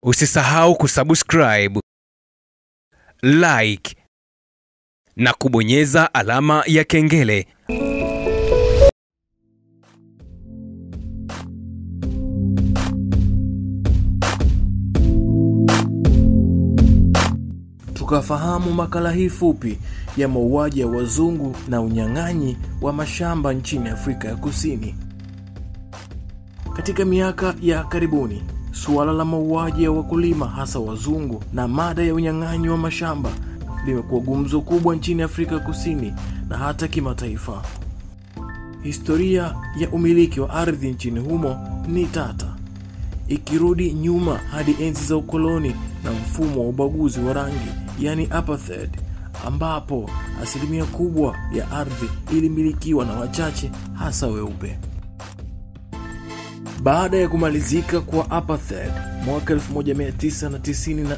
Usisahau kusubscribe, like na kubonyeza alama ya kengele. Tukafahamu makala hii fupi ya mauaji ya wazungu na unyang'anyi wa mashamba nchini Afrika ya Kusini. Katika miaka ya karibuni, suala la mauaji ya wakulima hasa wazungu na mada ya unyang'anyi wa mashamba limekuwa gumzo kubwa nchini Afrika ya Kusini na hata kimataifa. Historia ya umiliki wa ardhi nchini humo ni tata, ikirudi nyuma hadi enzi za ukoloni na mfumo wa ubaguzi wa rangi, yani apartheid, ambapo asilimia kubwa ya ardhi ilimilikiwa na wachache hasa weupe. Baada ya kumalizika kwa apartheid mwaka 1994,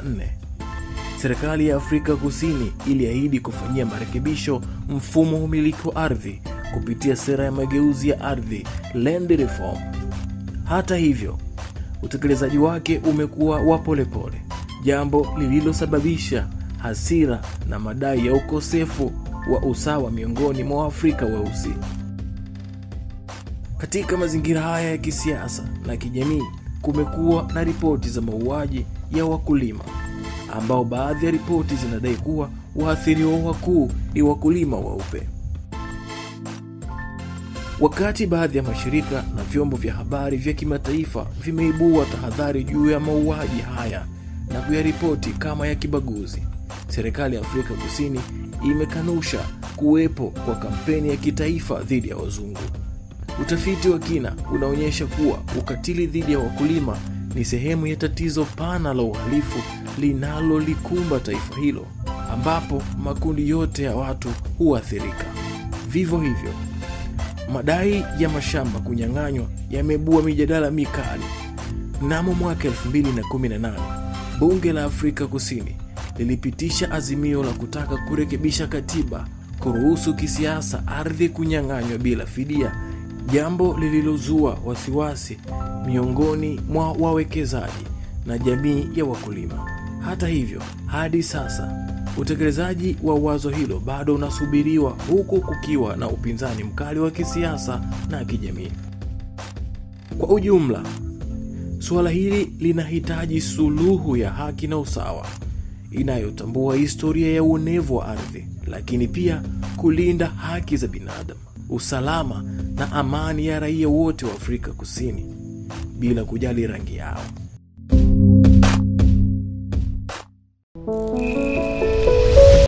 serikali ya Afrika Kusini iliahidi kufanyia marekebisho mfumo wa umiliki wa ardhi kupitia sera ya mageuzi ya ardhi, land reform. Hata hivyo, utekelezaji wake umekuwa wa polepole, jambo lililosababisha hasira na madai ya ukosefu wa usawa miongoni mwa Afrika weusi. Katika mazingira haya ya kisiasa na kijamii, kumekuwa na ripoti za mauaji ya wakulima, ambao baadhi ya ripoti zinadai kuwa waathiriwa wakuu ni wakulima weupe. Wakati baadhi ya mashirika na vyombo vya habari vya kimataifa vimeibua tahadhari juu ya mauaji haya na kuyaripoti kama ya kibaguzi, serikali ya Afrika Kusini imekanusha kuwepo kwa kampeni ya kitaifa dhidi ya wazungu. Utafiti wa kina unaonyesha kuwa ukatili dhidi ya wakulima ni sehemu ya tatizo pana la uhalifu linalolikumba taifa hilo, ambapo makundi yote ya watu huathirika. Vivyo hivyo, madai ya mashamba kunyang'anywa yameibua mijadala mikali. Mnamo mwaka 2018, bunge la Afrika Kusini lilipitisha azimio la kutaka kurekebisha katiba kuruhusu kisiasa ardhi kunyang'anywa bila fidia, jambo lililozua wasiwasi miongoni mwa wawekezaji na jamii ya wakulima. Hata hivyo, hadi sasa utekelezaji wa wazo hilo bado unasubiriwa, huku kukiwa na upinzani mkali wa kisiasa na kijamii. Kwa ujumla, suala hili linahitaji suluhu ya haki na usawa, inayotambua historia ya uonevu wa ardhi, lakini pia kulinda haki za binadamu, usalama na amani ya raia wote wa Afrika Kusini bila kujali rangi yao.